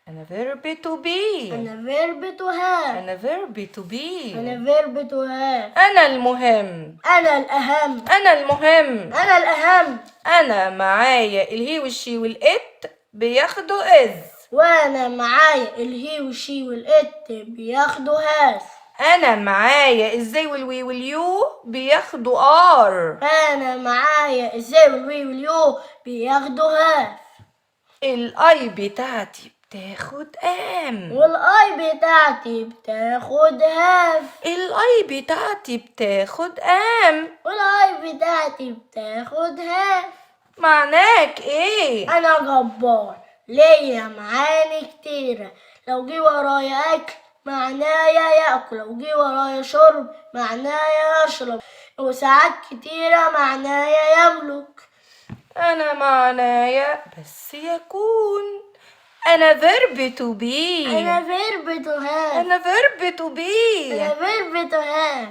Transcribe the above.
أنا verb to be. أنا verb to have. أنا verb to be. أنا verb to have. أنا المهم. أنا الأهم. أنا المهم. أنا الأهم. أنا معايا الهي والشي والإت بياخدوا إز. وأنا معايا الهي والشي والإت بياخدوا هاز. أنا معايا الزي والوي واليو بياخدوا آر. أنا معايا الزي والوي واليو بياخدوا هاف. الأي بتاعتي بتاخد آم. والآي بتاعتي بتاخد هاف. الأي بتاعتي بتاخد آم. والآي بتاعتي بتاخد هاف. معناك إيه؟ أنا جبار ليا معاني كتيرة. لو جه ورايا أكل معنايا يأكل. لو جه ورايا شرب معنايا يشرب. وساعات كتيرة معنايا يملك. أنا معنايا بس يكون. أنا verb to be. أنا verb to have. أنا verb to be. أنا verb to have.